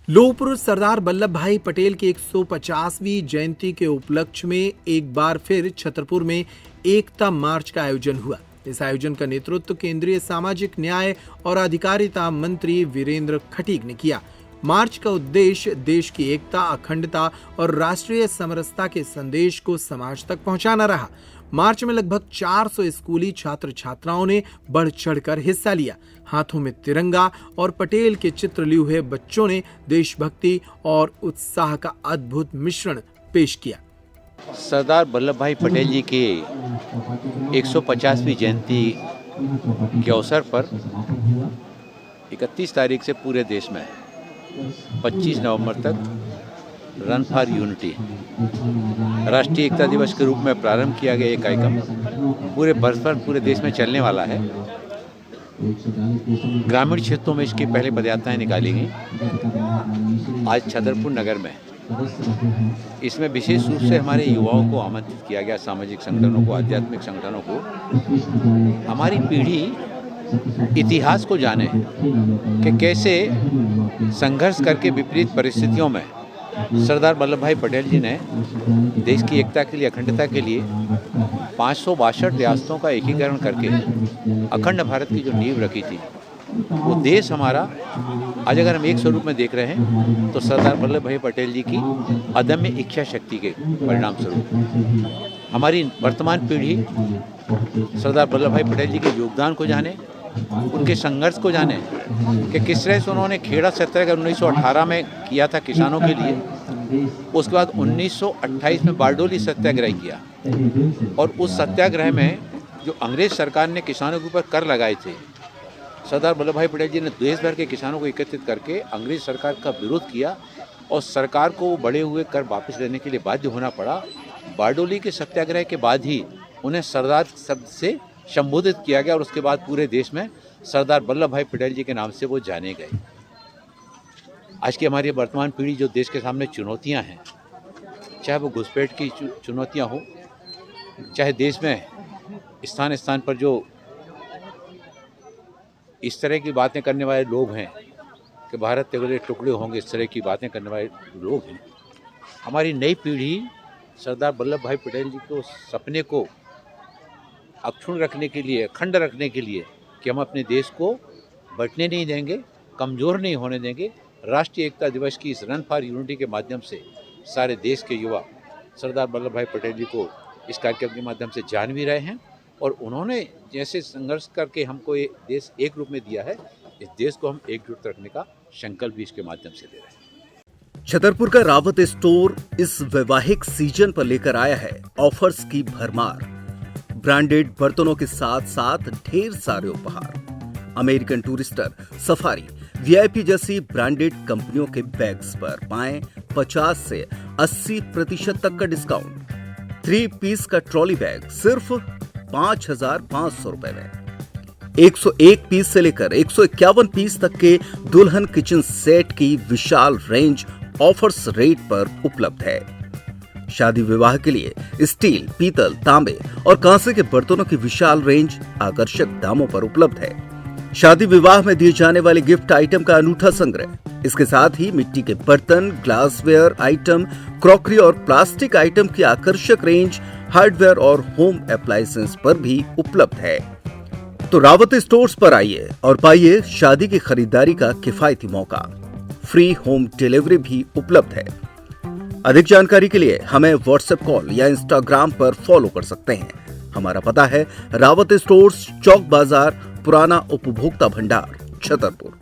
लौह पुरुष सरदार वल्लभ भाई पटेल की 150वीं जयंती के उपलक्ष्य में एक बार फिर छतरपुर में एकता मार्च का आयोजन हुआ। इस आयोजन का नेतृत्व केंद्रीय सामाजिक न्याय और अधिकारिता मंत्री वीरेंद्र खटीक ने किया। मार्च का उद्देश्य देश की एकता, अखंडता और राष्ट्रीय समरसता के संदेश को समाज तक पहुंचाना रहा। मार्च में लगभग 400 स्कूली छात्र छात्राओं ने बढ़ चढ़कर हिस्सा लिया। हाथों में तिरंगा और पटेल के चित्र लिए हुए बच्चों ने देशभक्ति और उत्साह का अद्भुत मिश्रण पेश किया। सरदार वल्लभ भाई पटेल जी की 150वीं जयंती के अवसर पर 31 तारीख से पूरे देश में 25 नवंबर तक रन फॉर यूनिटी राष्ट्रीय एकता दिवस के रूप में प्रारंभ किया गया। एक कार्यक्रम पूरे वर्ष भर पूरे देश में चलने वाला है। ग्रामीण क्षेत्रों में इसकी पहले पदयात्राएं निकाली गई। आज छतरपुर नगर में इसमें विशेष रूप से हमारे युवाओं को आमंत्रित किया गया, सामाजिक संगठनों को, आध्यात्मिक संगठनों को। हमारी पीढ़ी इतिहास को जाने कि कैसे संघर्ष करके विपरीत परिस्थितियों में सरदार वल्लभ भाई पटेल जी ने देश की एकता के लिए, अखंडता के लिए 562 रियासतों का एकीकरण करके अखंड भारत की जो नींव रखी थी, वो देश हमारा आज अगर हम एक स्वरूप में देख रहे हैं तो सरदार वल्लभ भाई पटेल जी की अदम्य इच्छा शक्ति के परिणाम स्वरूप हमारी वर्तमान पीढ़ी सरदार वल्लभ भाई पटेल जी के योगदान को जाने, उनके संघर्ष को जाने कि किस तरह से उन्होंने खेड़ा सत्याग्रह 1918 में किया था किसानों के लिए। उसके बाद 1928 में बारडोली सत्याग्रह किया और उस सत्याग्रह में जो अंग्रेज सरकार ने किसानों के ऊपर कर लगाए थे, सरदार वल्लभ भाई पटेल जी ने देश भर के किसानों को एकत्रित करके अंग्रेज सरकार का विरोध किया और सरकार को बढ़े हुए कर वापस लेने के लिए बाध्य होना पड़ा। बारडोली के सत्याग्रह के बाद ही उन्हें सरदार शब्द से संबोधित किया गया और उसके बाद पूरे देश में सरदार वल्लभ भाई पटेल जी के नाम से वो जाने गए। आज की हमारी वर्तमान पीढ़ी जो देश के सामने चुनौतियां हैं, चाहे वो घुसपैठ की चुनौतियां हो, चाहे देश में स्थान स्थान पर जो इस तरह की बातें करने वाले लोग हैं कि भारत के टुकड़े होंगे, इस तरह की बातें करने वाले लोग हैं। हमारी नई पीढ़ी सरदार वल्लभ भाई पटेल जी के सपने को अक्षुण्ण रखने के लिए, अखंड रखने के लिए कि हम अपने देश को बंटने नहीं देंगे, कमज़ोर नहीं होने देंगे। राष्ट्रीय एकता दिवस की इस रन फॉर यूनिटी के माध्यम से सारे देश के युवा सरदार वल्लभ भाई पटेल जी को इस कार्यक्रम के माध्यम से जान भी रहे हैं और उन्होंने जैसे संघर्ष करके हमको ये देश एक रूप में दिया है, इस देश को हम एकजुट रखने का संकल्प भी इसके माध्यम से ले रहे हैं। छतरपुर का रावत स्टोर इस वैवाहिक सीजन पर लेकर आया है ऑफर्स की भरमार। ब्रांडेड बर्तनों के साथ साथ ढेर सारे उपहार। अमेरिकन टूरिस्टर, सफारी, वीआईपी जैसी ब्रांडेड कंपनियों के बैग्स पर पाएं 50 से 80% तक का डिस्काउंट। 3 पीस का ट्रॉली बैग सिर्फ 5,500 रुपए में। 101 पीस से लेकर 151 पीस तक के दुल्हन किचन सेट की विशाल रेंज ऑफर्स रेट पर उपलब्ध है। शादी विवाह के लिए स्टील, पीतल, तांबे और कांसे के बर्तनों की विशाल रेंज आकर्षक दामों पर उपलब्ध है। शादी विवाह में दिए जाने वाले गिफ्ट आइटम का अनूठा संग्रह, इसके साथ ही मिट्टी के बर्तन, ग्लासवेयर आइटम, क्रॉकरी और प्लास्टिक आइटम की आकर्षक रेंज हार्डवेयर और होम एप्लायंसेस पर भी उपलब्ध है। तो रावत स्टोर्स पर आइए और पाइए शादी की खरीदारी का किफायती मौका। फ्री होम डिलीवरी भी उपलब्ध है। अधिक जानकारी के लिए हमें व्हाट्सएप कॉल या इंस्टाग्राम पर फॉलो कर सकते हैं। हमारा पता है रावत स्टोर्स, चौक बाजार, पुराना उपभोक्ता भंडार, छतरपुर।